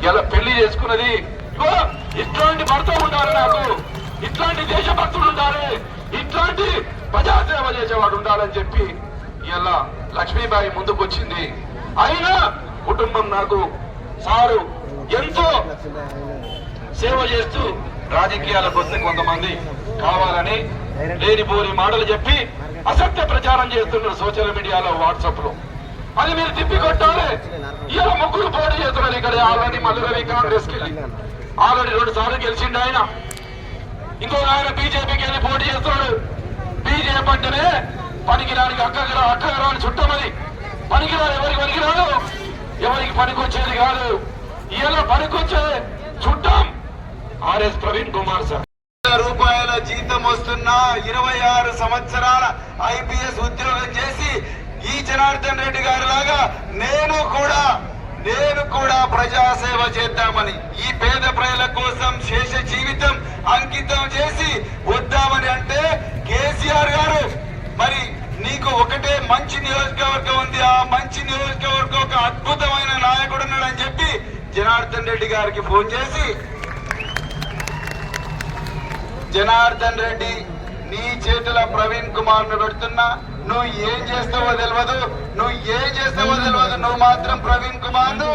ఇలా పెళ్లి చేసుకున్నది. ఇట్లాంటి భర్త ఉండాలి, నాకు ఇట్లాంటి దేశభక్తుడు ఉండాలి, ఇట్లాంటి ప్రజాసేవ చేసేవాడు ఉండాలని చెప్పి ఇలా లక్ష్మీబాయి ముందుకు వచ్చింది. అయినా కుటుంబం నాకు సారు ఎంతో సేవ చేస్తూ రాజకీయాలకు వస్తే కొంతమంది కావాలని లేనిపోని మాటలు చెప్పి అసత్య ప్రచారం చేస్తున్నారు సోషల్ మీడియాలో, వాట్సాప్ లో. అది మీరు తిప్పికొట్టాలి. ఇలా ముగ్గురు పోటీ చేస్తున్నారు ఇక్కడ. ఆల్రెడీ మల్లు రవి కాంగ్రెస్ కి ఆల్రెడీ 2 సార్లు గెలిచిండు ఆయన. ఇంకో ఆయన బీజేపీకి వెళ్ళి పోటీ చేస్తున్నాడు. బీజేపీ అంటేనే పనికిరానికి అక్కగరాని చుట్టమది. పనికిరాడు, ఎవరికి పనికిరాడు, ఎవరికి పనికొచ్చేది కాదు. ఇలా పనికొచ్చే చుట్టం ఆర్ఎస్ ప్రవీణ్ కుమార్ సార్. రూపాయల జీతం వస్తున్న 26 సంవత్సరాల ఐపీఎస్ ఉద్యోగం చేసి ఈ జనార్దన్ రెడ్డి గారి లాగా నేను కూడా ప్రజాసేవ చేద్దామని, ఈ పేద ప్రజల కోసం శేష జీవితం అంకితం చేసి వద్దామని అంటే కేసీఆర్ గారు, మరి నీకు ఒకటే మంచి నియోజకవర్గం ఉంది, ఆ మంచి నియోజకవర్గం ఒక అద్భుతమైన నాయకుడు ఉన్నాడని చెప్పి జనార్దన్ రెడ్డి గారికి ఫోన్ చేసి, జనార్దన్ రెడ్డి నీ చేతుల ప్రవీణ్ కుమార్ ను పెడుతున్నా, నువ్వు ఏం చేస్తావో తెలియదు, నువ్వు మాత్రం ప్రవీణ్ కుమార్ ను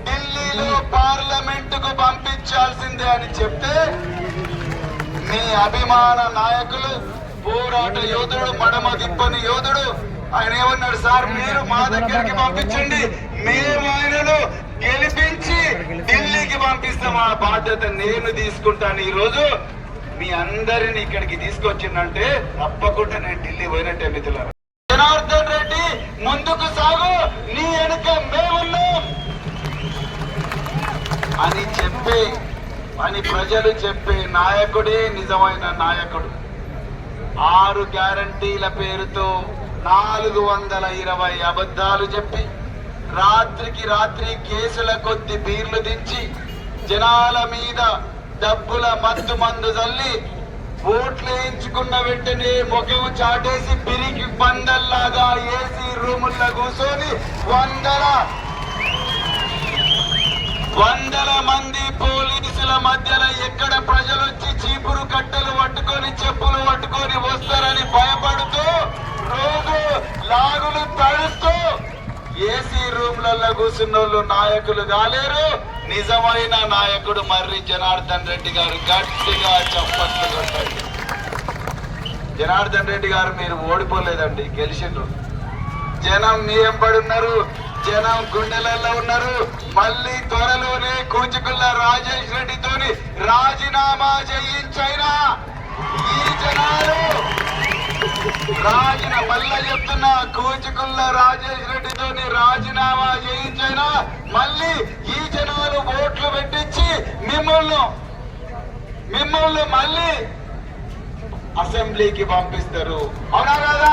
ఢిల్లీలో పార్లమెంట్ కు పంపించాల్సిందే అని చెప్తే, మీ అభిమాన నాయకులు, పోరాట యోధుడు, మడమ తిప్పని యోధుడు ఆయన ఏమన్నాడు, సార్ మీరు మా దగ్గరికి పంపించండి, మేము ఆయనను గెలిపించి ఢిల్లీకి పంపిస్తాం, ఆ బాధ్యత నేను తీసుకుంటాను. ఈ రోజు మీ అందరిని ఇక్కడికి తీసుకొచ్చిందంటే తప్పకుండా నేను ఢిల్లీ పోయినట్టే మిత్రులారా. జనార్దన్ రెడ్డి ముందుకు సాగు, నీ వెనుక మేమున్నాం అని ప్రజలు చెప్పే నాయకుడే నిజమైన నాయకుడు. 6 గ్యారంటీల పేరుతో 420 అబద్ధాలు చెప్పి రాత్రికి రాత్రి కేసుల కొద్ది బీర్లు దించి జనాల మీద డబ్బుల మత్తు మందు చల్లి ఓట్లు వేయించుకున్న వెంటనే ముఖం చాటేసి పిరికి పందల్లాగా ఏసీ రూముల్లో కూర్చొని వందల మంది పోలీసుల మధ్యలో ఎక్కడ ప్రజలు వచ్చి చీపురు కట్టలు పట్టుకొని చెప్పులు పట్టుకొని వస్తారని భయపడుతూ రోజు లాగులు తడుస్తూ ఏసీ రూమ్లలో కూర్చున్న వాళ్ళు నాయకులు కాలేరు. నిజమైన నాయకుడు మర్రి జనార్దన్ రెడ్డి గారు. గట్టిగా చప్పట్లు కొట్టండి. జనార్దన్ రెడ్డి గారు మీరు ఓడిపోలేదండి, గెలిచిండ్రు. జనం మీ వెంబడి ఉన్నారు, జనం గుండెలలో ఉన్నారు. మళ్ళీ త్వరలోనే కూచికుల్ల రాజేష్ రెడ్డితోని రాజీనామా చేయించైనా ఈ జనాలు మళ్ళా చెప్తున్నా, కూచికుల్ల రాజేష్ రెడ్డితోని రాజీనామా చేయించైనా మళ్ళీ ఈ జనాలు ఓట్లు పెట్టించి మిమ్మల్ని మళ్ళీ అసెంబ్లీకి పంపిస్తారు. అవునా కదా?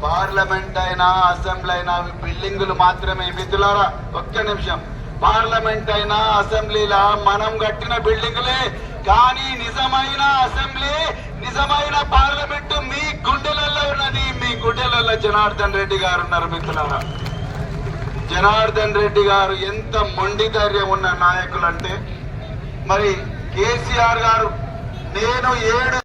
పార్లమెంట్ అయినా అసెంబ్లీ అయినా బిల్డింగులు మాత్రమే మిత్రులారా. ఒక్క నిమిషం. పార్లమెంట్ అయినా అసెంబ్లీలా మనం కట్టిన బిల్డింగులే, కానీ నిజమైన అసెంబ్లీ, నిజమైన పార్లమెంటు మీ గుండెలలో ఉన్నది. మీ గుండెలలో జనార్దన్ రెడ్డి గారు ఉన్నారు మిత్రులారా. జనార్దన్ రెడ్డి గారు ఎంత మొండి ధైర్యం ఉన్న నాయకులు అంటే, మరి కేసీఆర్ గారు నేను 7